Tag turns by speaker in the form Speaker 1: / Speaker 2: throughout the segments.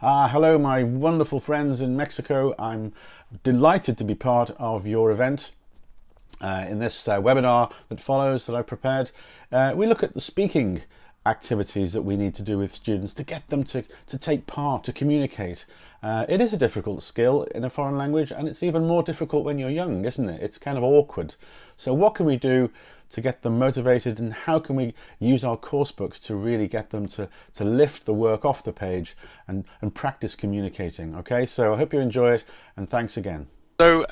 Speaker 1: Hello, my wonderful friends in Mexico. I'm delighted to be part of your event. In this webinar that follows that I've prepared, we look at the speaking activities that we need to do with students to get them to take part, to communicate. It is a difficult skill in a foreign language, and it's even more difficult when you're young, isn't it? It's kind of awkward. So what can we do to get them motivated, and how can we use our course books to really get them to lift the work off the page and practice communicating? Okay, so I hope you enjoy it, and thanks again.
Speaker 2: So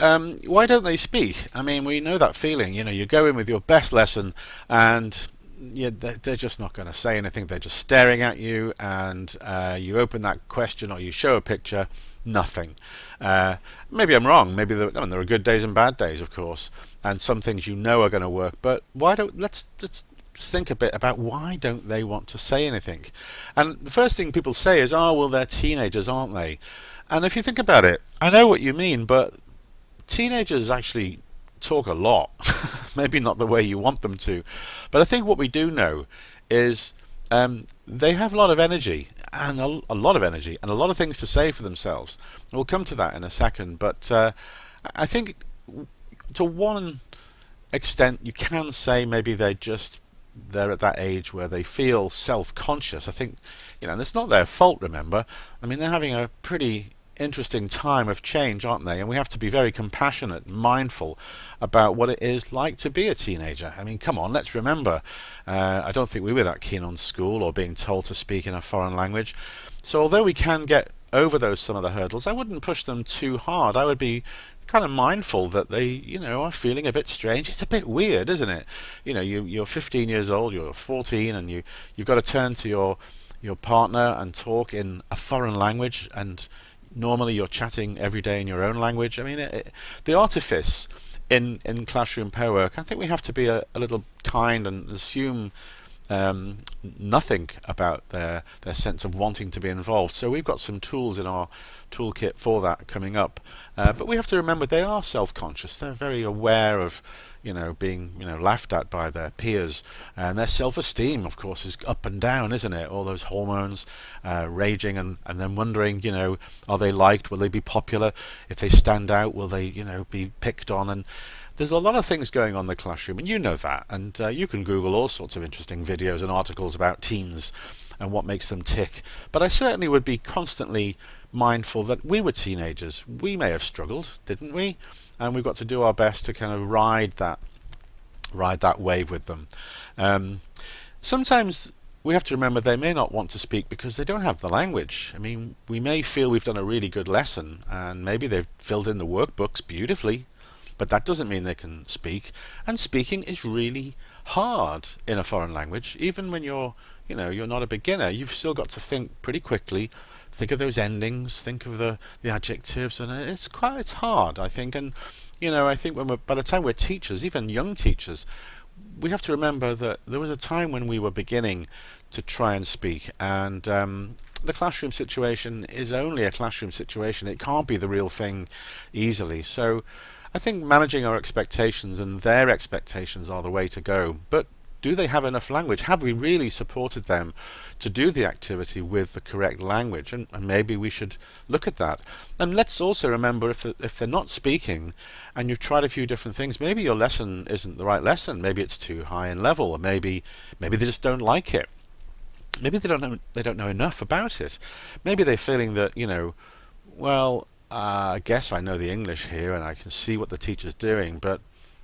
Speaker 2: why don't they speak? I mean, we know that feeling. You know, you go in with your best lesson and they're just not going to say anything. They're just staring at you, and you open that question or you show a picture, nothing. Maybe I'm wrong. Maybe there are good days and bad days, of course, and some things you know are going to work. But let's think a bit about why don't they want to say anything? And the first thing people say is, "Oh, well, they're teenagers, aren't they?" And if you think about it, I know what you mean, but teenagers actually talk a lot. Maybe not the way you want them to, but I think what we do know is they have a lot of energy, and a lot of energy, and a lot of things to say for themselves. We'll come to that in a second, but I think to one extent you can say maybe they're at that age where they feel self-conscious. I think, and it's not their fault, remember. I mean, they're having a pretty interesting time of change, aren't they? And we have to be very compassionate, mindful about what it is like to be a teenager. I mean, come on, let's remember, I don't think we were that keen on school or being told to speak in a foreign language. So although we can get over some of the hurdles, I wouldn't push them too hard. I would be kind of mindful that they, are feeling a bit strange. It's a bit weird, isn't it? You're 15 years old, you're 14, and you've got to turn to your partner and talk in a foreign language, and normally you're chatting every day in your own language. I mean, the artifice in classroom pair work, I think we have to be a little kind and assume nothing about their sense of wanting to be involved. So we've got some tools in our toolkit for that coming up. But we have to remember they are self-conscious. They're very aware of being laughed at by their peers, and their self-esteem, of course, is up and down, isn't it? All those hormones raging, and then wondering, are they liked? Will they be popular? If they stand out, will they be picked on? And there's a lot of things going on in the classroom, and you know that, and you can Google all sorts of interesting videos and articles about teens and what makes them tick. But I certainly would be constantly mindful that we were teenagers. We may have struggled, didn't we? And we've got to do our best to kind of ride that wave with them. Sometimes we have to remember they may not want to speak because they don't have the language. I mean, we may feel we've done a really good lesson, and maybe they've filled in the workbooks beautifully, but that doesn't mean they can speak. And speaking is really hard in a foreign language. Even when you're not a beginner, you've still got to think pretty quickly. Think of those endings, think of the adjectives, and it's hard, I think. And I think by the time we're teachers, even young teachers, we have to remember that there was a time when we were beginning to try and speak, and the classroom situation is only a classroom situation. It can't be the real thing easily. So I think managing our expectations and their expectations are the way to go. But do they have enough language? Have we really supported them to do the activity with the correct language? And maybe we should look at that. And let's also remember, if they're not speaking and you've tried a few different things, maybe your lesson isn't the right lesson. Maybe it's too high in level, or maybe they just don't like it. Maybe they don't know enough about it. Maybe they're feeling that, I guess I know the English here and I can see what the teacher's doing, but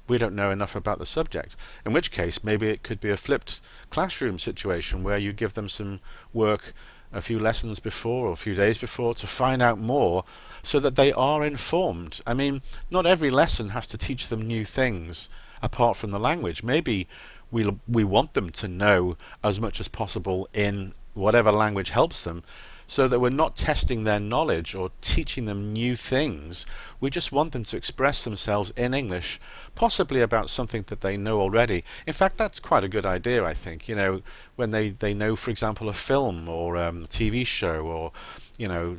Speaker 2: we don't know enough about the subject. In which case, maybe it could be a flipped classroom situation where you give them some work a few lessons before or a few days before to find out more so that they are informed. I mean, not every lesson has to teach them new things apart from the language. Maybe we want them to know as much as possible in whatever language helps them, so that we're not testing their knowledge or teaching them new things. We just want them to express themselves in English, possibly about something that they know already. In fact, that's quite a good idea, I think. When they know, for example, a film or a TV show, or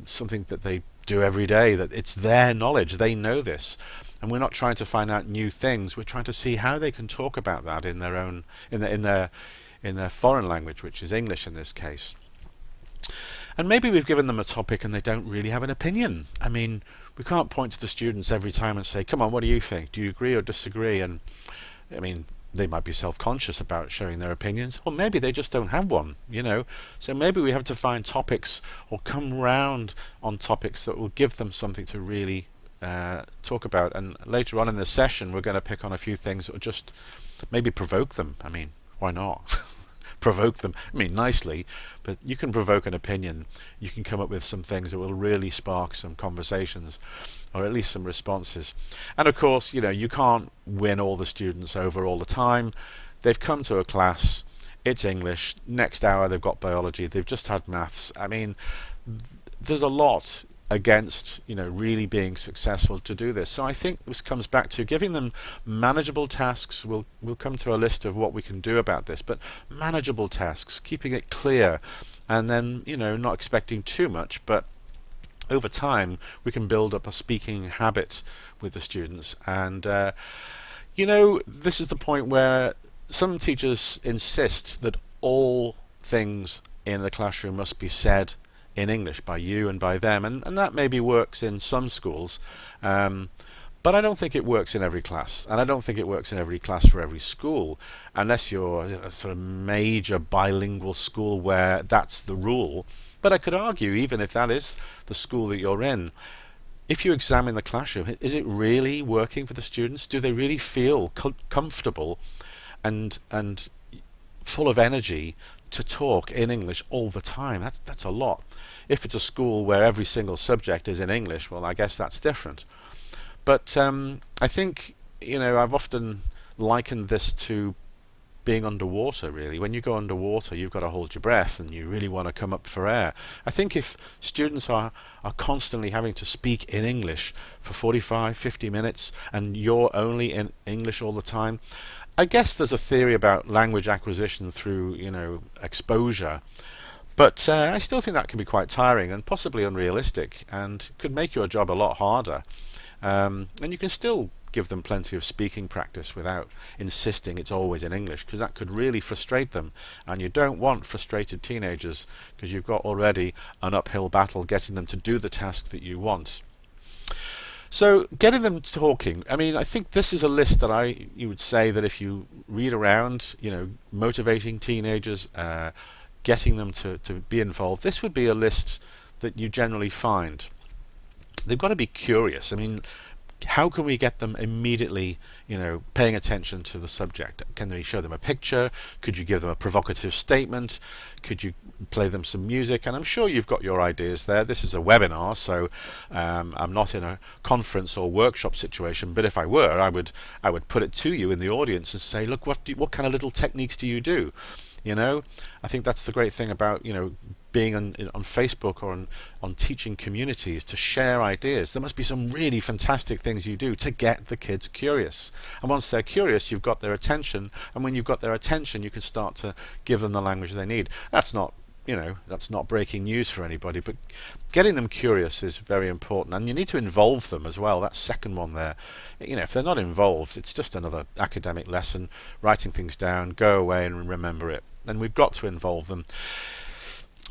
Speaker 2: something that they do every day, that it's their knowledge, they know this. And we're not trying to find out new things, we're trying to see how they can talk about that in their foreign language, which is English in this case. And maybe we've given them a topic and they don't really have an opinion. I mean, we can't point to the students every time and say, come on, what do you think? Do you agree or disagree? And I mean, they might be self-conscious about sharing their opinions, or maybe they just don't have one, So maybe we have to find topics or come round on topics that will give them something to really talk about. And later on in the session, we're going to pick on a few things that will just maybe provoke them. I mean, why not? Provoke them, I mean, nicely, but you can provoke an opinion. You can come up with some things that will really spark some conversations, or at least some responses. And of course, you can't win all the students over all the time. They've come to a class, it's English, next hour they've got biology, they've just had maths. I mean, there's a lot against really being successful to do this. So I think this comes back to giving them manageable tasks. We'll come to a list of what we can do about this, but manageable tasks, keeping it clear, and then not expecting too much, but over time we can build up a speaking habit with the students. And this is the point where some teachers insist that all things in the classroom must be said in English by you and by them, and that maybe works in some schools, but I don't think it works in every class, and I don't think it works in every class for every school, unless you're a sort of major bilingual school where that's the rule. But I could argue, even if that is the school that you're in, if you examine the classroom, is it really working for the students? Do they really feel comfortable and full of energy to talk in English all the time? That's a lot. If it's a school where every single subject is in English, well, I guess that's different. But I think, I've often likened this to being underwater, really. When you go underwater, you've got to hold your breath and you really want to come up for air. I think if students are constantly having to speak in English for 45, 50 minutes and you're only in English all the time, I guess there's a theory about language acquisition through, exposure. But I still think that can be quite tiring and possibly unrealistic, and could make your job a lot harder. And you can still give them plenty of speaking practice without insisting it's always in English, because that could really frustrate them. And you don't want frustrated teenagers, because you've got already an uphill battle getting them to do the task that you want. So getting them talking, I mean, I think this is a list that you would say that if you read around, motivating teenagers, getting them to be involved, this would be a list that you generally find. They've got to be curious. I mean, how can we get them immediately, paying attention to the subject? Can we show them a picture? Could you give them a provocative statement? Could you play them some music? And I'm sure you've got your ideas there. This is a webinar, so I'm not in a conference or workshop situation, but if I were, I would put it to you in the audience and say, look, what kind of little techniques do you do? I think that's the great thing about being on Facebook or on teaching communities, to share ideas. There must be some really fantastic things you do to get the kids curious, and once they're curious, you've got their attention, and when you've got their attention, you can start to give them the language they need. That's not breaking news for anybody, but getting them curious is very important, and you need to involve them as well. That second one there, if they're not involved, it's just another academic lesson, writing things down, go away and remember it. And we've got to involve them.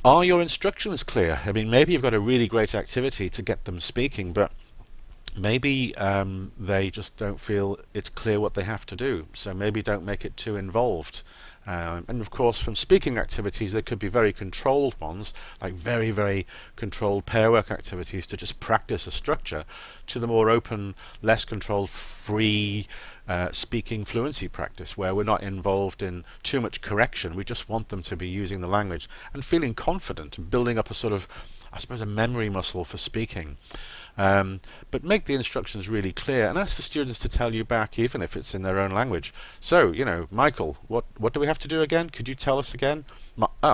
Speaker 2: Are your instructions clear? I mean, maybe you've got a really great activity to get them speaking, but maybe they just don't feel it's clear what they have to do, so maybe don't make it too involved. And of course, from speaking activities, there could be very controlled ones, like very, very controlled pair work activities to just practice a structure, to the more open, less controlled, free speaking fluency practice, where we're not involved in too much correction. We just want them to be using the language and feeling confident and building up a sort of, I suppose, a memory muscle for speaking. But make the instructions really clear and ask the students to tell you back, even if it's in their own language. So, Michael, what do we have to do again? Could you tell us again?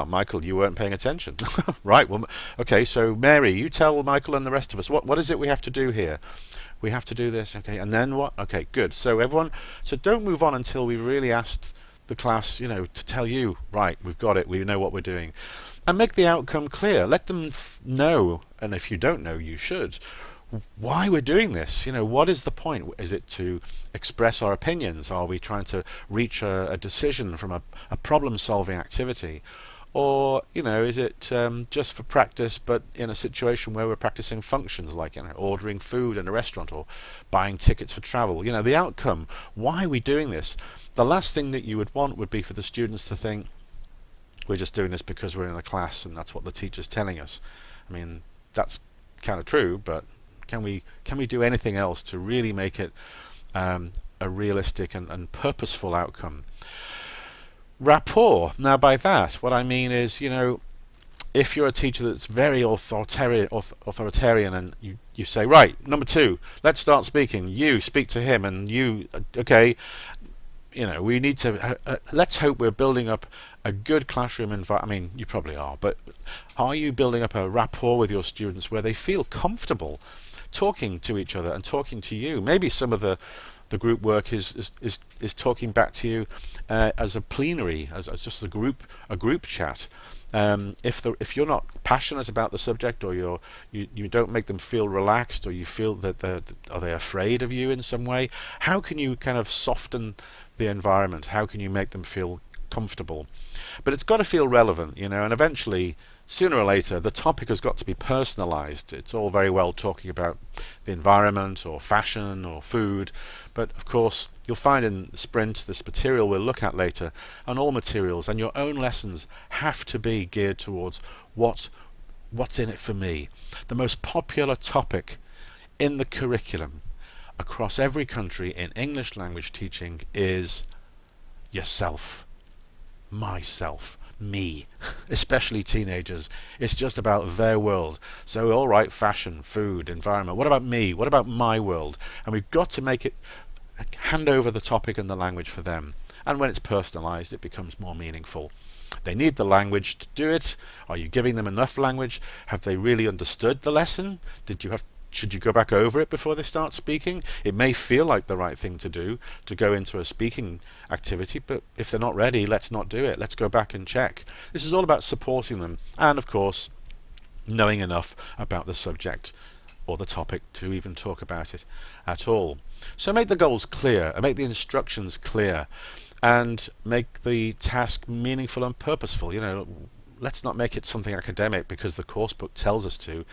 Speaker 2: Michael, you weren't paying attention. Right, well, okay, so Mary, you tell Michael and the rest of us, what is it we have to do here? We have to do this, okay, and then what? Okay, good. So don't move on until we've really asked the class, to tell you, right, we've got it, we know what we're doing. And make the outcome clear. Let them know, and if you don't know, you should, why we're doing this. What is the point? Is it to express our opinions? Are we trying to reach a decision from a problem-solving activity? Or, is it just for practice, but in a situation where we're practicing functions like, ordering food in a restaurant or buying tickets for travel? The outcome. Why are we doing this? The last thing that you would want would be for the students to think, we're just doing this because we're in a class and that's what the teacher's telling us. I mean, that's kind of true, but can we do anything else to really make it a realistic and purposeful outcome? Rapport. Now, by that, what I mean is, if you're a teacher that's very authoritarian and you say, right, number 2, let's start speaking. You speak to him, and you, okay, we need to, let's hope we're building up a good classroom environment. I mean, you probably are, but are you building up a rapport with your students where they feel comfortable talking to each other and talking to you? Maybe some of the group work is talking back to you as a plenary, as just a group chat. If you're not passionate about the subject, or you don't make them feel relaxed, or you feel that are they afraid of you in some way, how can you kind of soften the environment? How can you make them feel comfortable? But it's got to feel relevant, and eventually, sooner or later, the topic has got to be personalized. It's all very well talking about the environment or fashion or food, but of course you'll find in Sprint, this material we'll look at later, and all materials and your own lessons have to be geared towards what's in it for me. The most popular topic in the curriculum across every country in English language teaching is yourself, myself, me, especially teenagers. It's just about their world. So all right, fashion, food, environment. What about me? What about my world? And we've got to make it hand over the topic and the language for them. And when it's personalized, it becomes more meaningful. They need the language to do it. Are you giving them enough language? Have they really understood the lesson? Should you go back over it before they start speaking? It may feel like the right thing to do, to go into a speaking activity, but if they're not ready, let's not do it. Let's go back and check. This is all about supporting them, and of course, knowing enough about the subject or the topic to even talk about it at all. So make the goals clear, make the instructions clear, and make the task meaningful and purposeful. Let's not make it something academic because the course book tells us to.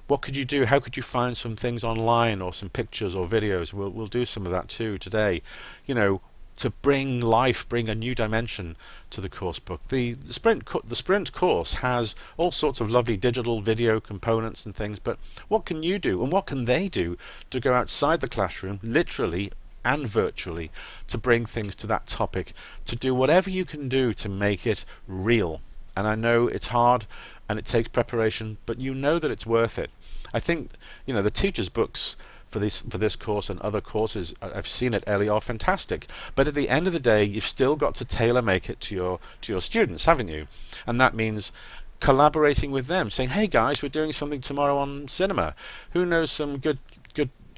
Speaker 2: What could you do? How could you find some things online, or some pictures or videos? We'll do some of that too today. To bring life, bring a new dimension to the course book. The Sprint course has all sorts of lovely digital video components and things, but what can you do, and what can they do to go outside the classroom, literally and virtually, to bring things to that topic, to do whatever you can do to make it real? And I know it's hard and it takes preparation, but you know that it's worth it. I think the teachers' books for this course and other courses I've seen at Ellie are fantastic, but at the end of the day, you've still got to tailor make it to your students, haven't you? And that means collaborating with them, saying, hey guys, we're doing something tomorrow on cinema. Who knows some good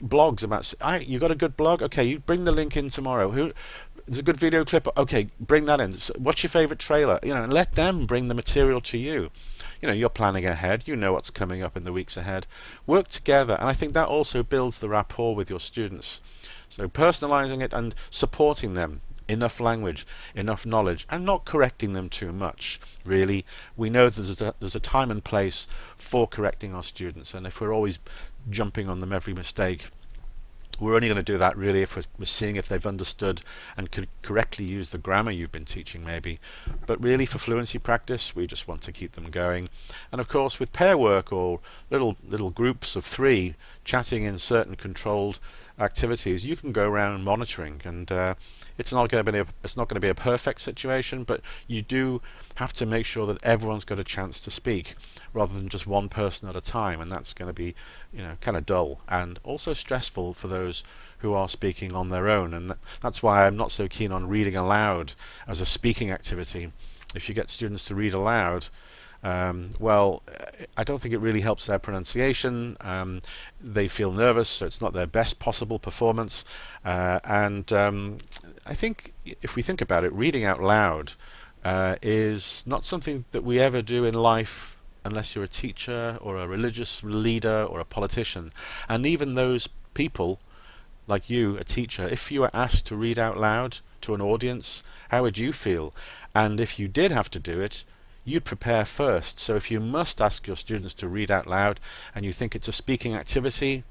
Speaker 2: blogs about? You got a good blog? Okay, you bring the link in tomorrow. There's a good video clip. Okay, bring that in. What's your favorite trailer? And let them bring the material to you. You're planning ahead. You know what's coming up in the weeks ahead. Work together, and I think that also builds the rapport with your students. So personalizing it and supporting them. Enough language, enough knowledge, and not correcting them too much. Really, we know there's a time and place for correcting our students, and if we're always jumping on them every mistake, we're only going to do that really if we're seeing if they've understood and could correctly use the grammar you've been teaching maybe. But really, for fluency practice, we just want to keep them going. And of course, with pair work or little groups of 3 chatting in certain controlled activities, you can go around monitoring, and it's not going to be a perfect situation, but you do have to make sure that everyone's got a chance to speak rather than just one person at a time, and that's going to be kind of dull and also stressful for those who are speaking on their own. And that's why I'm not so keen on reading aloud as a speaking activity. If you get students to read aloud, I don't think it really helps their pronunciation. They feel nervous, so it's not their best possible performance. And I think if we think about it, reading out loud is not something that we ever do in life unless you're a teacher or a religious leader or a politician. And even those people, like you, a teacher, if you were asked to read out loud to an audience, how would you feel? And if you did have to do it, you'd prepare first. So if you must ask your students to read out loud and you think it's a speaking activity,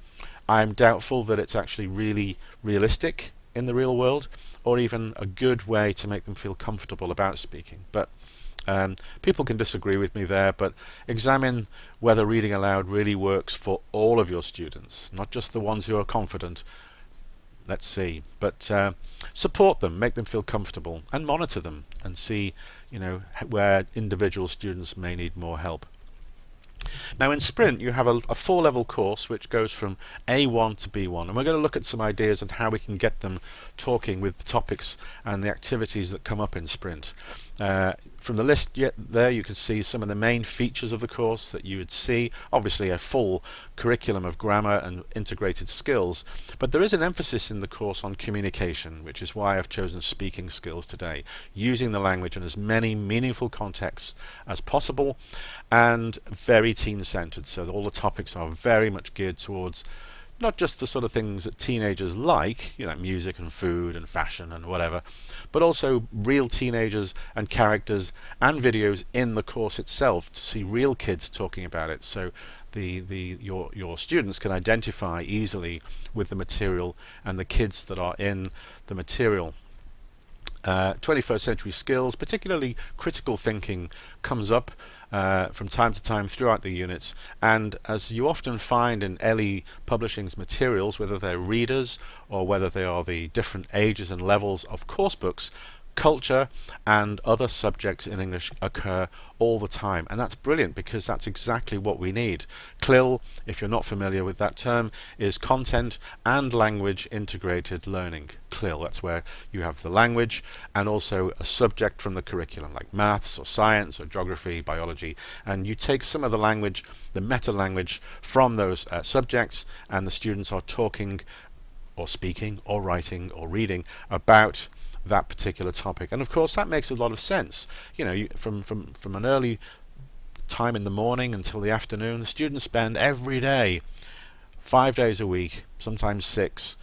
Speaker 2: I'm doubtful that it's actually really realistic in the real world, or even a good way to make them feel comfortable about speaking. But people can disagree with me there, but examine whether reading aloud really works for all of your students, not just the ones who are confident. Let's see. But support them, make them feel comfortable, and monitor them and see, where individual students may need more help. Now in Sprint you have a 4-level course which goes from A1 to B1, and we're going to look at some ideas on how we can get them talking with the topics and the activities that come up in Sprint. From the list there you can see some of the main features of the course that you would see. Obviously a full curriculum of grammar and integrated skills, but there is an emphasis in the course on communication, which is why I've chosen speaking skills today, using the language in as many meaningful contexts as possible, and very teen-centered, so all the topics are very much geared towards not just the sort of things that teenagers like, music and food and fashion and whatever, but also real teenagers and characters and videos in the course itself to see real kids talking about it. So your students can identify easily with the material and the kids that are in the material. 21st century skills, particularly critical thinking, comes up from time to time throughout the units, and as you often find in Ellie Publishing's materials, whether they're readers or whether they are the different ages and levels of course books, culture and other subjects in English occur all the time, and that's brilliant because that's exactly what we need. CLIL, if you're not familiar with that term, is content and language integrated learning. CLIL, that's where you have the language and also a subject from the curriculum like maths or science or geography, biology, and you take some of the language, the meta language from those subjects, and the students are talking or speaking or writing or reading about that particular topic. And of course that makes a lot of sense. From an early time in the morning until the afternoon, the students spend every day, 5 days a week, sometimes 6,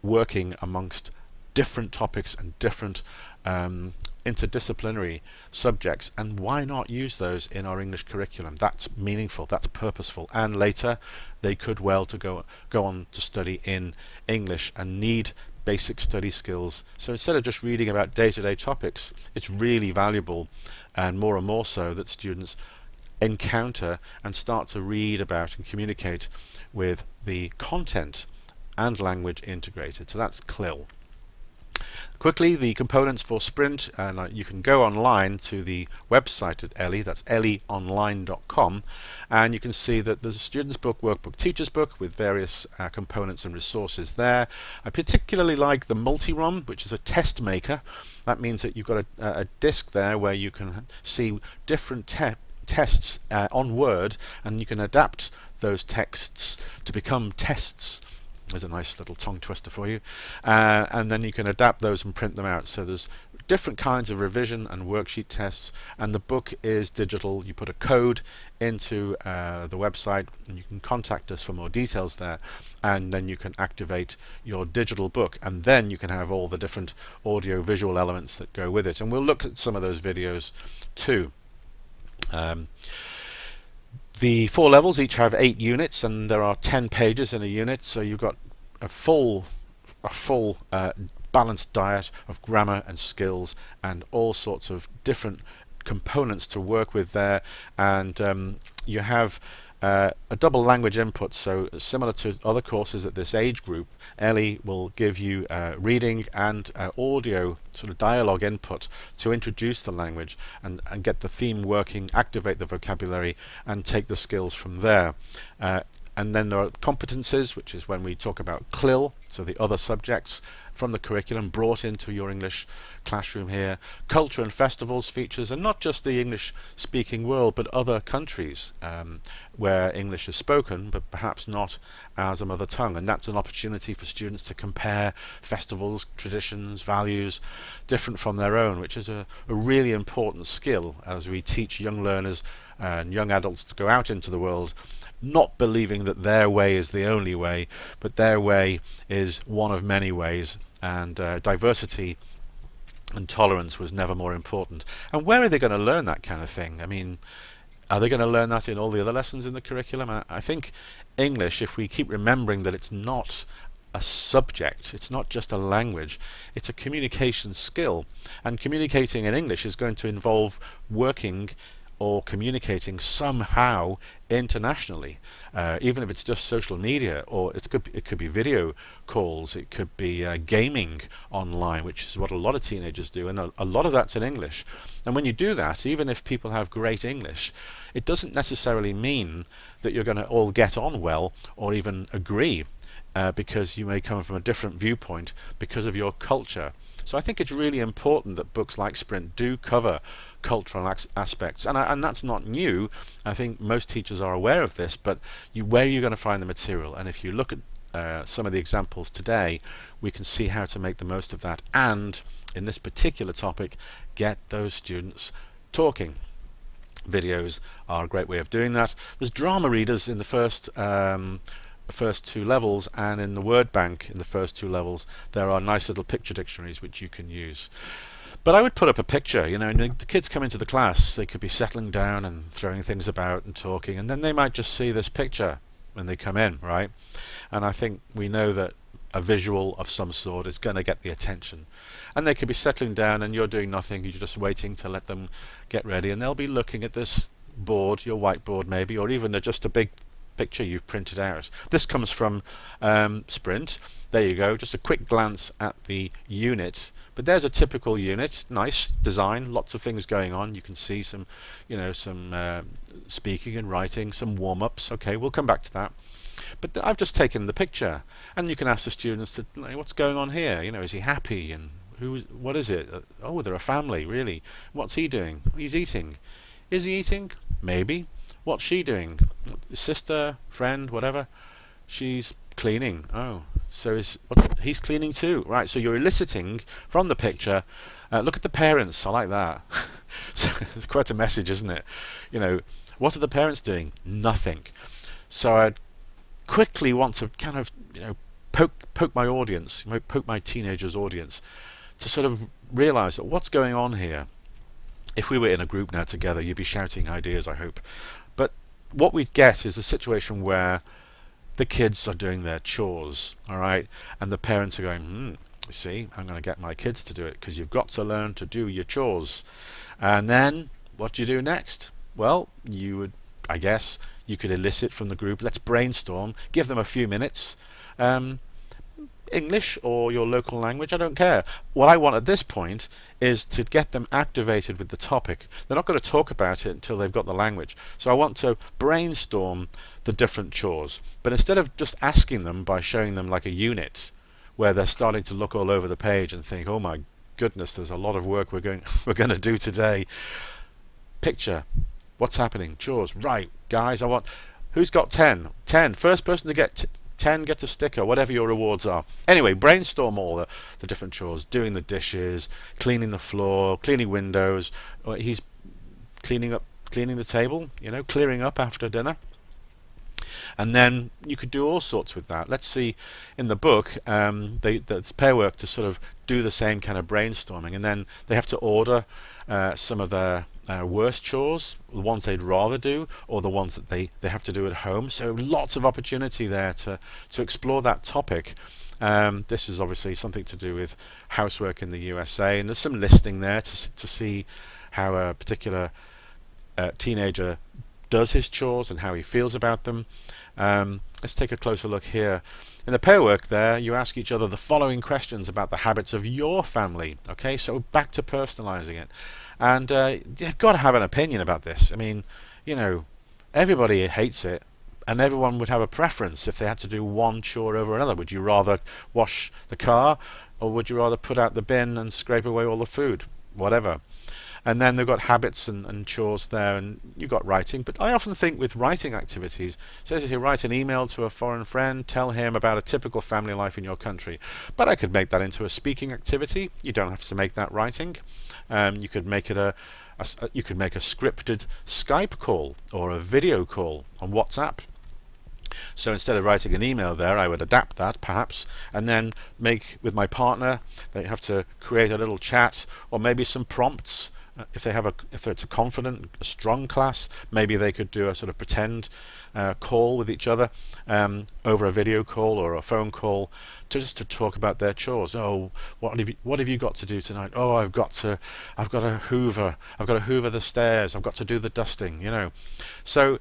Speaker 2: working amongst different topics and different interdisciplinary subjects, and why not use those in our English curriculum? That's meaningful, that's purposeful, and later they could well to go on to study in English and need basic study skills. So instead of just reading about day-to-day topics, it's really valuable, and more so, that students encounter and start to read about and communicate with the content and language integrated. So that's CLIL. Quickly, the components for Sprint, and you can go online to the website at Ellie, that's ellieonline.com, and you can see that there's a student's book, workbook, teacher's book with various components and resources there. I particularly like the multi-ROM, which is a test maker. That means that you've got a disk there where you can see different tests on Word, and you can adapt those texts to become tests. There's a nice little tongue twister for you, and then you can adapt those and print them out. So there's different kinds of revision and worksheet tests, and the book is digital. You put a code into the website and you can contact us for more details there, and then you can activate your digital book, and then you can have all the different audio visual elements that go with it, and we'll look at some of those videos too. The 4 levels each have 8 units, and there are 10 pages in a unit, so you've got a full balanced diet of grammar and skills and all sorts of different components to work with there, and you have a double language input, so similar to other courses at this age group, Ellie will give you reading and audio sort of dialogue input to introduce the language and get the theme working, activate the vocabulary, and take the skills from there. And then there are competencies, which is when we talk about CLIL, so the other subjects from the curriculum brought into your English classroom here. Culture and festivals features, and not just the English speaking world, but other countries where English is spoken, but perhaps not as a mother tongue. And that's an opportunity for students to compare festivals, traditions, values, different from their own, which is a really important skill as we teach young learners and young adults to go out into the world, not believing that their way is the only way, but their way is one of many ways, and diversity and tolerance was never more important. And where are they going to learn that kind of thing? I mean, are they going to learn that in all the other lessons in the curriculum? I think English, if we keep remembering that it's not a subject, it's not just a language, it's a communication skill. And communicating in English is going to involve working or communicating somehow internationally, even if it's just social media, or it could be video calls, it could be gaming online, which is what a lot of teenagers do, and a lot of that's in English. And when you do that, even if people have great English, it doesn't necessarily mean that you're going to all get on well or even agree, because you may come from a different viewpoint because of your culture. So I think it's really important that books like Sprint do cover cultural aspects, and that's not new. I think most teachers are aware of this, but where are you going to find the material? And if you look at some of the examples today, we can see how to make the most of that, and in this particular topic, get those students talking. Videos are a great way of doing that. There's drama readers in the first two levels, and in the word bank in the first two levels there are nice little picture dictionaries which you can use. But I would put up a picture, you know, and the kids come into the class, they could be settling down and throwing things about and talking, and then they might just see this picture when they come in, right? And I think we know that a visual of some sort is going to get the attention. And they could be settling down and you're doing nothing, you're just waiting to let them get ready, and they'll be looking at this board, your whiteboard maybe, or even just a big picture you've printed out. This comes from Sprint. There you go, just a quick glance at the unit. But there's a typical unit, nice design, lots of things going on. You can see some, you know, some speaking and writing, some warm-ups. Okay, we'll come back to that. But I've just taken the picture, and you can ask the students to, what's going on here? You know, is he happy? And what is it? Oh, they're a family, really. What's he doing? He's eating. Is he eating? Maybe. What's she doing? Sister, friend, whatever. She's cleaning. Oh, so he's cleaning too. Right, so you're eliciting from the picture, look at the parents, I like that. So it's quite a message, isn't it? You know, what are the parents doing? Nothing. So I'd quickly want to kind of, poke my audience, poke my teenagers' audience, to sort of realise that what's going on here. If we were in a group now together, you'd be shouting ideas, I hope. But what we'd get is a situation where the kids are doing their chores, all right, and the parents are going, you see, I'm going to get my kids to do it, because you've got to learn to do your chores. And then what do you do next? Well, I guess you could elicit from the group, let's brainstorm, give them a few minutes, English or your local language, I don't care. What I want at this point is to get them activated with the topic. They're not going to talk about it until they've got the language. So I want to brainstorm the different chores. But instead of just asking them by showing them like a unit where they're starting to look all over the page and think, oh my goodness, there's a lot of work we're going to do today. Picture. What's happening? Chores. Right, guys, who's got 10? 10. First person to get 10 gets a sticker, whatever your rewards are. Anyway, brainstorm all the different chores, doing the dishes, cleaning the floor, cleaning windows, or he's cleaning the table, clearing up after dinner. And then you could do all sorts with that. Let's see, in the book, there's pair work to sort of do the same kind of brainstorming, and then they have to order some of their worst chores, the ones they'd rather do, or the ones that they have to do at home. So lots of opportunity there to explore that topic. This is obviously something to do with housework in the USA, and there's some listing there to see how a particular teenager does his chores and how he feels about them. Let's take a closer look here. In the pair work there, you ask each other the following questions about the habits of your family. Okay, so back to personalizing it. And you've got to have an opinion about this. I mean, everybody hates it, and everyone would have a preference if they had to do one chore over another. Would you rather wash the car, or would you rather put out the bin and scrape away all the food? Whatever. And then they've got habits and chores there, and you've got writing. But I often think with writing activities, so if you write an email to a foreign friend, tell him about a typical family life in your country. But I could make that into a speaking activity. You don't have to make that writing. You could make it you could make a scripted Skype call or a video call on WhatsApp. So instead of writing an email there, I would adapt that perhaps, and then make with my partner. They have to create a little chat, or maybe some prompts. If it's a strong class, maybe they could do a sort of pretend call with each other over a video call or a phone call, just to talk about their chores. Oh, what have you got to do tonight? Oh, I've got to hoover the stairs. I've got to do the dusting. So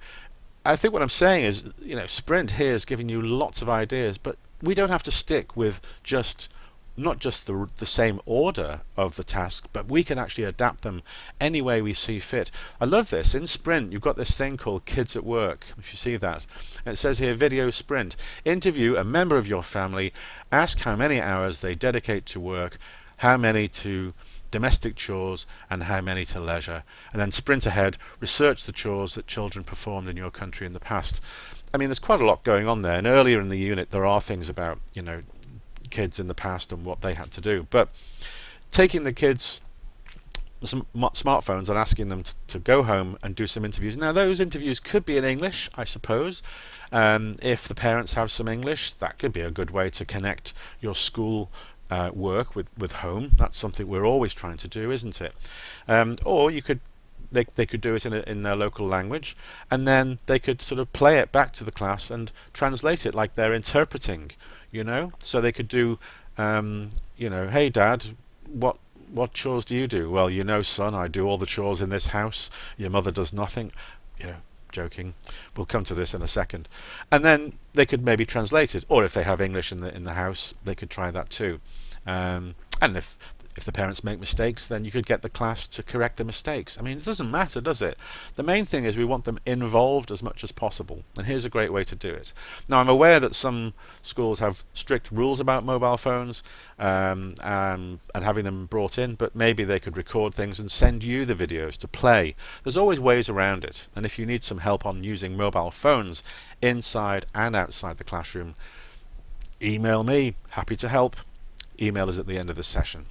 Speaker 2: I think what I'm saying is, Sprint here is giving you lots of ideas, but we don't have to stick with not just the same order of the task, but we can actually adapt them any way we see fit. I love this. In Sprint, you've got this thing called Kids at Work, if you see that. And it says here, Video Sprint. Interview a member of your family, ask how many hours they dedicate to work, how many to domestic chores, and how many to leisure. And then sprint ahead, research the chores that children performed in your country in the past. I mean, there's quite a lot going on there. And earlier in the unit, there are things about, kids in the past and what they had to do. But taking the kids some smartphones and asking them to go home and do some interviews. Now, those interviews could be in English, I suppose. If the parents have some English, that could be a good way to connect your school work with home. That's something we're always trying to do, isn't it? Or they could do it in their local language, and then they could sort of play it back to the class and translate it like they're interpreting, So they could do, hey Dad, what chores do you do? Well, son, I do all the chores in this house. Your mother does nothing. Joking. We'll come to this in a second. And then they could maybe translate it, or if they have English in the house, they could try that too. And if the parents make mistakes, then you could get the class to correct the mistakes. I mean, it doesn't matter, does it? The main thing is we want them involved as much as possible, and here's a great way to do it. Now, I'm aware that some schools have strict rules about mobile phones and having them brought in, but maybe they could record things and send you the videos to play. There's always ways around it, and if you need some help on using mobile phones inside and outside the classroom, email me. Happy to help. Email is at the end of the session.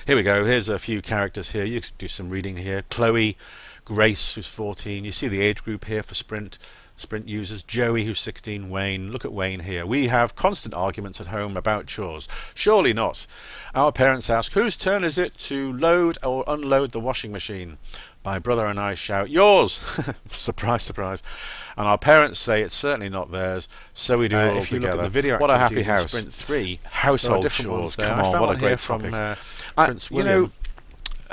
Speaker 2: Here we go. Here's a few characters here. You can do some reading here. Chloe, Grace, who's 14. You see the age group here for Sprint users. Joey, who's 16. Wayne. Look at Wayne here. We have constant arguments at home about chores. Surely not. Our parents ask, whose turn is it to load or unload the washing machine? My brother and I shout, yours! Surprise, surprise. And our parents say it's certainly not theirs, so we do it all
Speaker 1: if you
Speaker 2: together.
Speaker 1: look at the video
Speaker 2: what a happy
Speaker 1: activities in
Speaker 2: house.
Speaker 1: Sprint 3,
Speaker 2: Household chores. Come on, what a great topic. Prince William.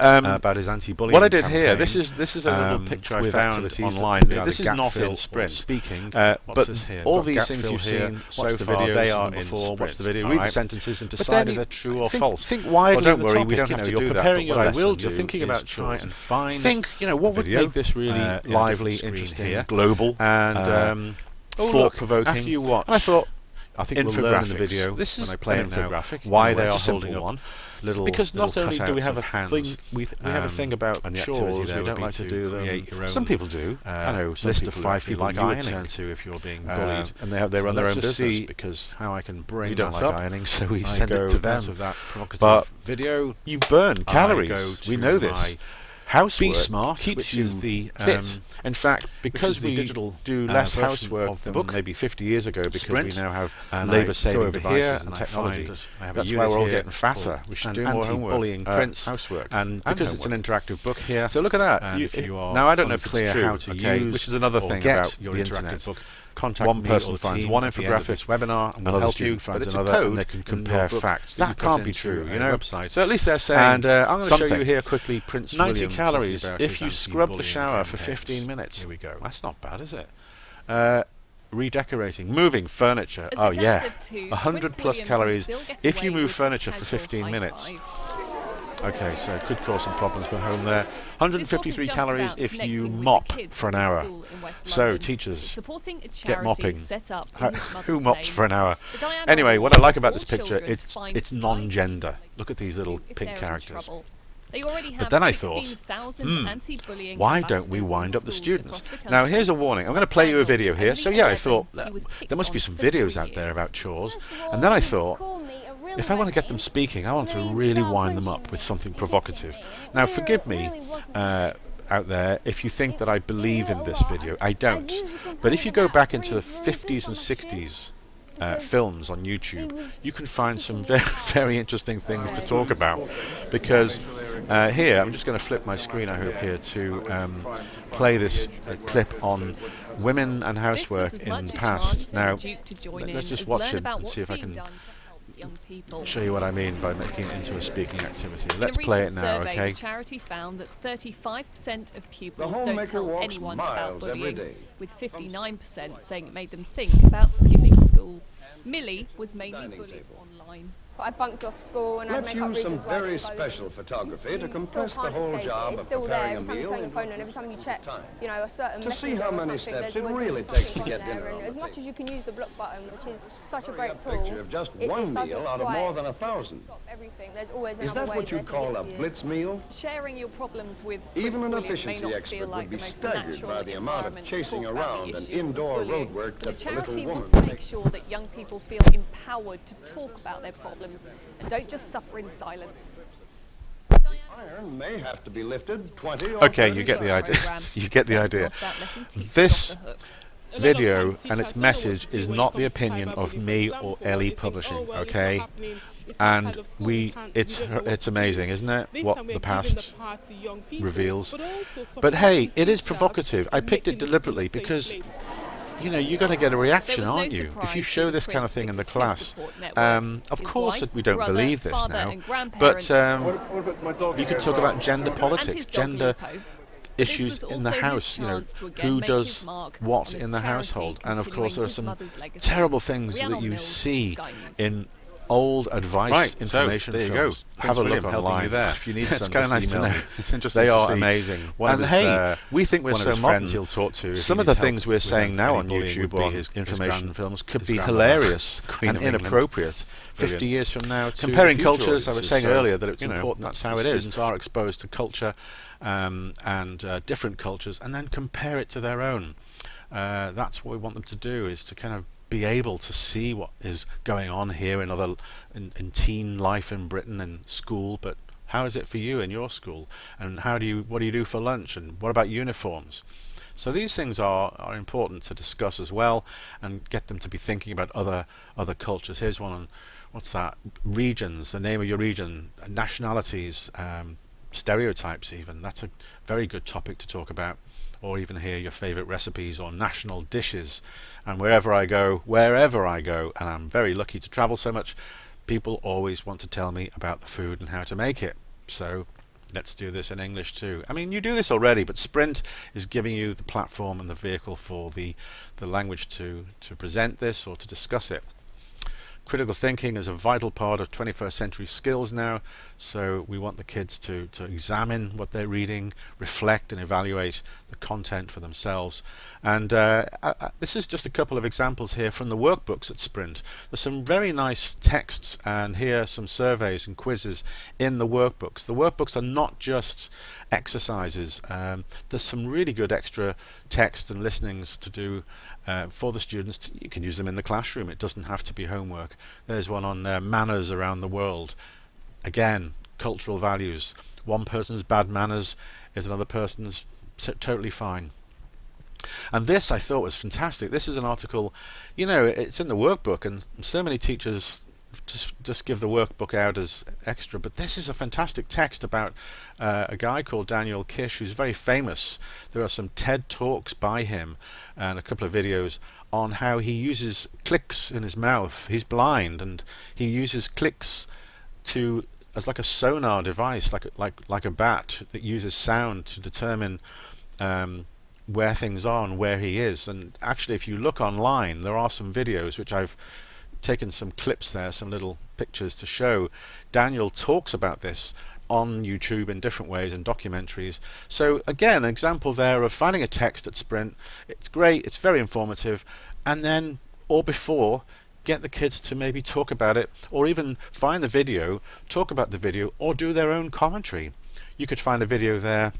Speaker 2: About his anti-bullying
Speaker 1: what I did
Speaker 2: campaign,
Speaker 1: here, this is a little picture I found online. This is not in Sprint
Speaker 2: speaking,
Speaker 1: but
Speaker 2: here?
Speaker 1: all these things you've seen so far, they are in Sprint.
Speaker 2: Watch the video,
Speaker 1: read
Speaker 2: the
Speaker 1: sentences and
Speaker 2: But
Speaker 1: decide
Speaker 2: then
Speaker 1: if they're true or
Speaker 2: think,
Speaker 1: false.
Speaker 2: Think widely.
Speaker 1: Don't worry,
Speaker 2: topic,
Speaker 1: we don't have to
Speaker 2: you're
Speaker 1: do that.
Speaker 2: preparing
Speaker 1: But
Speaker 2: your
Speaker 1: what I
Speaker 2: lesson.
Speaker 1: will do
Speaker 2: You're thinking
Speaker 1: is
Speaker 2: about
Speaker 1: try
Speaker 2: chores.
Speaker 1: and find
Speaker 2: Think, what would
Speaker 1: video,
Speaker 2: make this really lively, interesting,
Speaker 1: here, global,
Speaker 2: and
Speaker 1: thought-provoking.
Speaker 2: After you watch,
Speaker 1: And I think we'll learn in the
Speaker 2: infographics.
Speaker 1: video
Speaker 2: This is
Speaker 1: when I play
Speaker 2: an
Speaker 1: it now
Speaker 2: infographic.
Speaker 1: why they
Speaker 2: It's
Speaker 1: are
Speaker 2: a simple
Speaker 1: holding up
Speaker 2: one.
Speaker 1: because not
Speaker 2: little
Speaker 1: only do we
Speaker 2: cutouts
Speaker 1: have a
Speaker 2: of hands,
Speaker 1: thing, we have a thing about
Speaker 2: and the
Speaker 1: chores.
Speaker 2: activity
Speaker 1: We
Speaker 2: there
Speaker 1: don't
Speaker 2: would
Speaker 1: like
Speaker 2: be
Speaker 1: to
Speaker 2: to
Speaker 1: do
Speaker 2: create
Speaker 1: them.
Speaker 2: your own,
Speaker 1: Some people do. I know some
Speaker 2: list
Speaker 1: people
Speaker 2: of 5
Speaker 1: actually
Speaker 2: people
Speaker 1: like
Speaker 2: you would
Speaker 1: ironing,
Speaker 2: turn to if you're being bullied,
Speaker 1: and they run their own
Speaker 2: let's just
Speaker 1: business
Speaker 2: see
Speaker 1: because
Speaker 2: how I can bring
Speaker 1: we don't
Speaker 2: that
Speaker 1: like
Speaker 2: up.
Speaker 1: ironing, so we
Speaker 2: I
Speaker 1: send
Speaker 2: go
Speaker 1: it to them.
Speaker 2: out of that provocative
Speaker 1: But
Speaker 2: video.
Speaker 1: you burn
Speaker 2: I
Speaker 1: calories.
Speaker 2: go
Speaker 1: We
Speaker 2: to
Speaker 1: know
Speaker 2: my
Speaker 1: this. Housework
Speaker 2: Be Smart,
Speaker 1: keeps
Speaker 2: which
Speaker 1: you
Speaker 2: is the
Speaker 1: fit. In fact, because
Speaker 2: the
Speaker 1: we
Speaker 2: digital
Speaker 1: do less
Speaker 2: version
Speaker 1: housework
Speaker 2: of the
Speaker 1: than
Speaker 2: book,
Speaker 1: maybe 50 years ago, because
Speaker 2: Sprint,
Speaker 1: we now have
Speaker 2: and
Speaker 1: labour-saving
Speaker 2: I go over
Speaker 1: devices
Speaker 2: here
Speaker 1: and
Speaker 2: and
Speaker 1: technology.
Speaker 2: I find I have a
Speaker 1: That's why
Speaker 2: unit
Speaker 1: we're all
Speaker 2: here
Speaker 1: getting fatter.
Speaker 2: called
Speaker 1: We should
Speaker 2: an
Speaker 1: do more homework.
Speaker 2: anti-bullying Prince
Speaker 1: housework,
Speaker 2: and
Speaker 1: because it's an interactive book here.
Speaker 2: So look at that.
Speaker 1: And
Speaker 2: If you are
Speaker 1: now I don't know if it's
Speaker 2: unclear
Speaker 1: true,
Speaker 2: how to use,
Speaker 1: which is another
Speaker 2: or
Speaker 1: thing
Speaker 2: get
Speaker 1: about
Speaker 2: your
Speaker 1: the
Speaker 2: interactive
Speaker 1: internet.
Speaker 2: book.
Speaker 1: Contact
Speaker 2: One
Speaker 1: me
Speaker 2: person
Speaker 1: or the
Speaker 2: finds
Speaker 1: team
Speaker 2: one
Speaker 1: at the end of
Speaker 2: infographic,
Speaker 1: this webinar and will
Speaker 2: another
Speaker 1: help you,
Speaker 2: student
Speaker 1: but
Speaker 2: finds
Speaker 1: it's
Speaker 2: another,
Speaker 1: a code
Speaker 2: and they can
Speaker 1: in
Speaker 2: compare
Speaker 1: your book
Speaker 2: facts
Speaker 1: that
Speaker 2: you put
Speaker 1: can't be
Speaker 2: into
Speaker 1: true,
Speaker 2: a
Speaker 1: you know.
Speaker 2: website.
Speaker 1: So at least they're saying,
Speaker 2: And I'm going to show
Speaker 1: something.
Speaker 2: you here quickly Prince
Speaker 1: 90
Speaker 2: William
Speaker 1: calories
Speaker 2: talking about
Speaker 1: if
Speaker 2: his
Speaker 1: you scrub the
Speaker 2: anti-bullying
Speaker 1: shower for
Speaker 2: campaigns.
Speaker 1: 15 minutes.
Speaker 2: Here we go.
Speaker 1: That's not bad, is it? Redecorating, moving furniture.
Speaker 3: As
Speaker 1: Oh
Speaker 3: a
Speaker 1: yeah,
Speaker 3: dad of two,
Speaker 1: 100
Speaker 3: Prince
Speaker 1: plus
Speaker 3: William can
Speaker 1: calories
Speaker 3: still get
Speaker 1: if you
Speaker 3: away
Speaker 1: move
Speaker 3: with
Speaker 1: furniture for
Speaker 3: casual
Speaker 1: 15
Speaker 3: high
Speaker 1: minutes.
Speaker 3: five.
Speaker 1: Okay, so it could cause some problems at home there.
Speaker 3: This
Speaker 1: 153
Speaker 3: wasn't just
Speaker 1: calories
Speaker 3: about
Speaker 1: if you
Speaker 3: connecting with
Speaker 1: mop
Speaker 3: the kids
Speaker 1: for an
Speaker 3: at the
Speaker 1: hour.
Speaker 3: school in West
Speaker 1: So
Speaker 3: London.
Speaker 1: teachers,
Speaker 3: It's supporting a
Speaker 1: get
Speaker 3: charity
Speaker 1: mopping.
Speaker 3: set up
Speaker 1: How-
Speaker 3: in his mother's
Speaker 1: who mops
Speaker 3: name.
Speaker 1: for an hour?
Speaker 3: The Diana
Speaker 1: Anyway, what I
Speaker 3: Award
Speaker 1: like about
Speaker 3: for
Speaker 1: this
Speaker 3: all
Speaker 1: picture,
Speaker 3: children
Speaker 1: it's
Speaker 3: find
Speaker 1: non-gender.
Speaker 3: five
Speaker 1: Look at these
Speaker 3: people
Speaker 1: little
Speaker 3: if
Speaker 1: pink
Speaker 3: they're in
Speaker 1: characters.
Speaker 3: trouble. They already have
Speaker 1: But then I thought,
Speaker 3: 16,000 anti-bullying
Speaker 1: why don't we
Speaker 3: ambassadors
Speaker 1: wind
Speaker 3: in
Speaker 1: up the
Speaker 3: schools
Speaker 1: students?
Speaker 3: across the
Speaker 1: Now
Speaker 3: country.
Speaker 1: here's a warning. I'm going to play you a video here. So yeah, I thought
Speaker 3: He was picked
Speaker 1: there must be
Speaker 3: on
Speaker 1: some
Speaker 3: for
Speaker 1: videos
Speaker 3: 3
Speaker 1: out there
Speaker 3: years.
Speaker 1: about chores. And then I thought, if I want to get them speaking, I want to really wind them up with something provocative. Now forgive me out there if you think that I believe in this video. I don't.
Speaker 2: But if you go back into the 50s and 60s films on YouTube, you can find some very, very interesting things to talk about. Because here, I'm just going to flip my screen, I hope, here to play this clip on women and housework in the past. Now, let's just watch it and see if I can show you what I mean by making it into a speaking activity. Let's play it now, okay?
Speaker 3: The charity found that 35% of pupils don't tell anyone about bullying, with 59% saying it made them think about skipping school. Millie was mainly bullied online.
Speaker 4: I bunked off school and
Speaker 5: Let's use some very special photography to compress the whole job of preparing a meal
Speaker 4: in phone, and every time you check, you know, a certain
Speaker 5: to see how many steps it really
Speaker 4: takes
Speaker 5: takes to get dinner on the
Speaker 4: as much as you can use the block button, which is such a great tool.
Speaker 5: Picture of just one meal out of more than 1,000.
Speaker 4: Everything. There's always
Speaker 5: Is that what you call a blitz meal?
Speaker 3: Sharing your problems with
Speaker 5: Even an efficiency expert would be staggered by the amount of chasing around and indoor road work that the little woman
Speaker 3: wants to make sure that young people feel empowered to talk about their problems and don't just suffer in silence.
Speaker 5: Iron may have to be lifted 20 or
Speaker 2: Okay, you get the idea. You get the idea. This video and its message is not the opinion of me or Ellie Publishing, okay? And it's amazing, isn't it, what the past reveals? But hey, it is provocative. I picked it deliberately because, you know, you're going to get a reaction, aren't you? If you show this kind of thing in the class. Of course we don't believe this now, but you could talk about gender politics, gender issues in the house, you know, who does what in the household. And of course there are some terrible things that you see in old advice information so there you films.
Speaker 1: go.
Speaker 2: Have a
Speaker 1: William,
Speaker 2: look
Speaker 1: helping
Speaker 2: online
Speaker 1: you there.
Speaker 2: If you need
Speaker 1: It's
Speaker 2: some,
Speaker 1: kind of
Speaker 2: just
Speaker 1: nice to
Speaker 2: email
Speaker 1: know.
Speaker 2: me.
Speaker 1: It's interesting
Speaker 2: They
Speaker 1: to
Speaker 2: are
Speaker 1: see.
Speaker 2: amazing.
Speaker 1: And hey, we think we're
Speaker 2: one of
Speaker 1: so
Speaker 2: his
Speaker 1: modern.
Speaker 2: friends he'll talk to.
Speaker 1: Some of the things we're saying now on YouTube or
Speaker 2: his
Speaker 1: information films could
Speaker 2: his
Speaker 1: be
Speaker 2: grandmother,
Speaker 1: hilarious
Speaker 2: Queen
Speaker 1: and
Speaker 2: of England.
Speaker 1: inappropriate.
Speaker 2: 50 years from now, to
Speaker 1: Comparing
Speaker 2: the future
Speaker 1: cultures, I was
Speaker 2: audiences.
Speaker 1: saying
Speaker 2: So,
Speaker 1: earlier that it's
Speaker 2: you know,
Speaker 1: important
Speaker 2: that's
Speaker 1: that
Speaker 2: how it is.
Speaker 1: students are exposed to culture and different cultures, and then compare it to their own. That's what we want them to do, is to kind of be able to see what is going on here in teen life in Britain and school, but how is it for you in your school, and what do you do for lunch, and what about uniforms? So these things are important to discuss as well, and get them to be thinking about other cultures. Here's one on, what's that, regions, the name of your region, nationalities, stereotypes even. That's a very good topic to talk about. Or even hear your favorite recipes or national dishes. And wherever I go, and I'm very lucky to travel so much, people always want to tell me about the food and how to make it. So let's do this in English too. I mean, you do this already, but Sprint is giving you the platform and the vehicle for the language to present this or to discuss it. Critical thinking is a vital part of 21st century skills now, so we want the kids to examine what they're reading, reflect and evaluate the content for themselves. And this is just a couple of examples here from the workbooks at Sprint. There's some very nice texts, and here are some surveys and quizzes in the workbooks. The workbooks are not just exercises. There's some really good extra text and listenings to do for the students. You can use them in the classroom. It doesn't have to be homework. There's one on manners around the world. Again, cultural values. One person's bad manners is another person's totally fine. And this I thought was fantastic. This is an article, you know, it's in the workbook, and so many teachers just give the workbook out as extra, but this is a fantastic text about a guy called Daniel Kish, who's very famous. There are some TED Talks by him and a couple of videos on how he uses clicks in his mouth. He's blind, and he uses clicks as like a sonar device, like a bat that uses sound to determine where things are and where he is. And actually, if you look online, there are some videos which I've taken some clips there, some little pictures to show. Daniel talks about this on YouTube in different ways, and documentaries. So again, an example there of finding a text at Sprint. It's great, it's very informative, and then or before, get the kids to maybe talk about it, or even find the video, talk about the video, or do their own commentary. You could find a video there.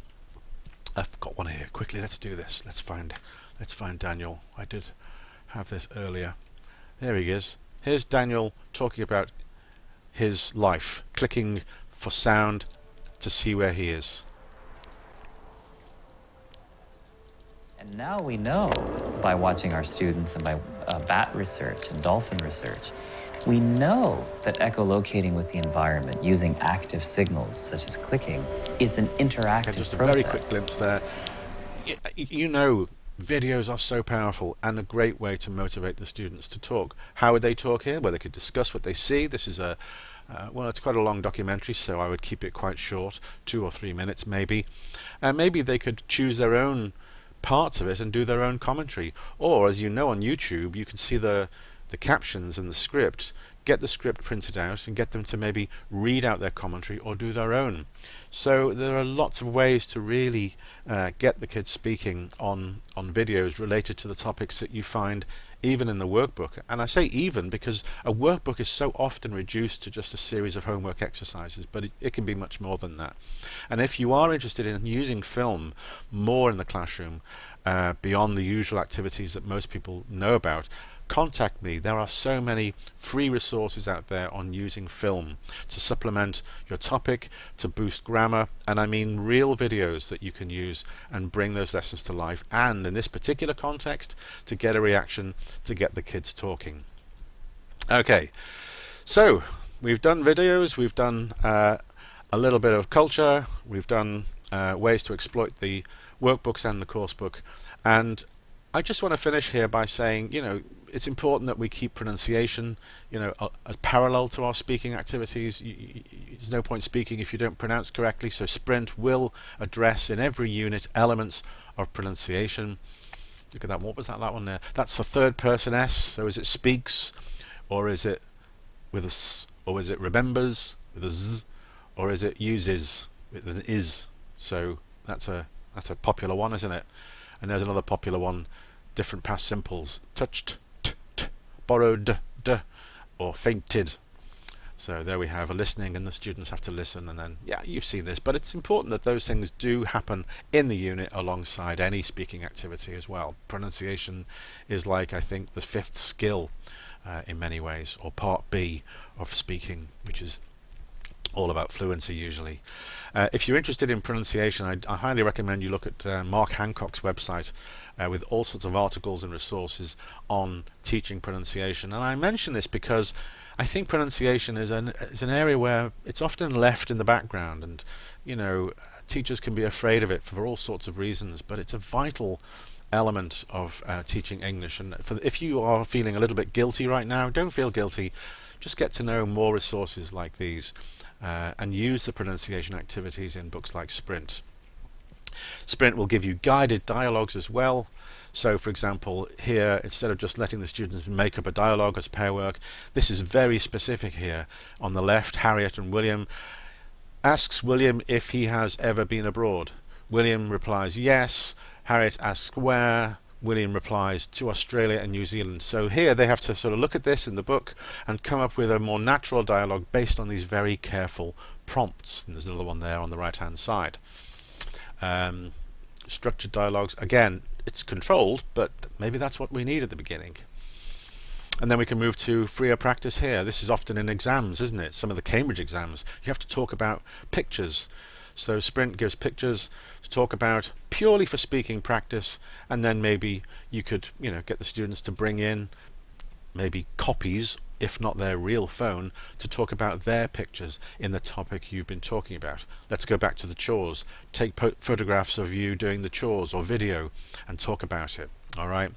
Speaker 1: I've got one here. Quickly, let's do this. Let's find Daniel. I did have this earlier. There he is. Here's Daniel talking about his life, clicking for sound to see where he is.
Speaker 6: And now we know, by watching our students and by bat research and dolphin research, we know that echolocating with the environment using active signals such as clicking is an interactive
Speaker 2: just a
Speaker 6: process.
Speaker 2: very quick glimpse there. You know, videos are so powerful and a great way to motivate the students to talk. How would they talk here? Well, they could discuss what they see. This is well, it's quite a long documentary, so I would keep it quite short, 2 or 3 minutes maybe. And maybe they could choose their own parts of it and do their own commentary. Or, as you know, on YouTube, you can see the captions and the script. Get the script printed out and get them to maybe read out their commentary or do their own. So there are lots of ways to really get the kids speaking on videos related to the topics that you find even in the workbook. And I say even because a workbook is so often reduced to just a series of homework exercises, but it can be much more than that. And if you are interested in using film more in the classroom, beyond the usual activities that most people know about, contact me. There are so many free resources out there on using film to supplement your topic, to boost grammar, and I mean real videos that you can use and bring those lessons to life, and in this particular context, to get a reaction, to get the kids talking. Okay, so we've done videos, we've done a little bit of culture, we've done ways to exploit the workbooks and the course book, and I just want to finish here by saying, you know, it's important that we keep pronunciation, you know, as parallel to our speaking activities. There's no point speaking if you don't pronounce correctly, so Sprint will address in every unit elements of pronunciation. Look at that, what was that one there? That's the third person S, so is it speaks, or is it with a S, or is it remembers with a Z, or is it uses with an is? So that's a popular one, isn't it? And there's another popular one, different past simples, touched, borrowed, or fainted. So there we have a listening, and the students have to listen, and then, yeah, you've seen this, but it's important that those things do happen in the unit alongside any speaking activity as well. Pronunciation is like, I think, the 5th skill in many ways, or part B of speaking, which is all about fluency usually. If you're interested in pronunciation, I highly recommend you look at Mark Hancock's website with all sorts of articles and resources on teaching pronunciation. And I mention this because I think pronunciation is an area where it's often left in the background, and you know, teachers can be afraid of it for all sorts of reasons, but it's a vital element of teaching English. And if you are feeling a little bit guilty right now, don't feel guilty. Just get to know more resources like these. And use the pronunciation activities in books like Sprint. Sprint will give you guided dialogues as well. So for example, here, instead of just letting the students make up a dialogue as pair work, this is very specific here. On the left, Harriet and William asks William if he has ever been abroad. William replies yes. Harriet asks where. William replies to Australia and New Zealand. So here they have to sort of look at this in the book and come up with a more natural dialogue based on these very careful prompts. And there's another one there on the right hand side. Structured dialogues, again, it's controlled, but maybe that's what we need at the beginning. And then we can move to freer practice here. This is often in exams, isn't it? Some of the Cambridge exams, you have to talk about pictures. So Sprint gives pictures to talk about purely for speaking practice, and then maybe you could, you know, get the students to bring in maybe copies, if not their real phone, to talk about their pictures in the topic you've been talking about. Let's go back to the chores. Take photographs of you doing the chores or video and talk about it. All right.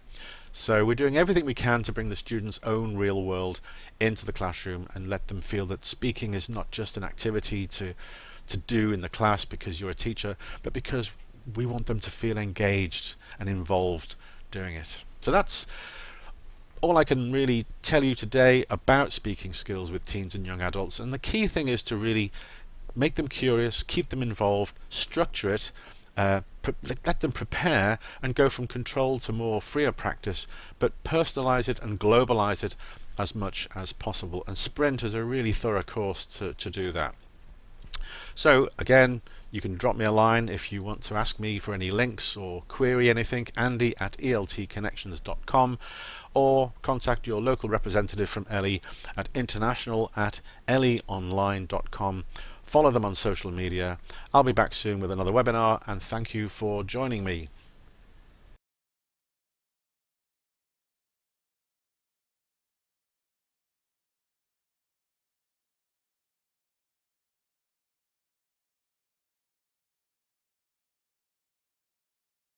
Speaker 2: So we're doing everything we can to bring the students' own real world into the classroom and let them feel that speaking is not just an activity to do in the class because you're a teacher, but because we want them to feel engaged and involved doing it. So that's all I can really tell you today about speaking skills with teens and young adults. And the key thing is to really make them curious, keep them involved, structure it, let them prepare and go from control to more freer practice, but personalize it and globalize it as much as possible. And Sprint is a really thorough course to do that. So again, you can drop me a line if you want to ask me for any links or query anything, andy@eltconnections.com, or contact your local representative from ELI at international@elionline.com. Follow them on social media. I'll be back soon with another webinar, and thank you for joining me.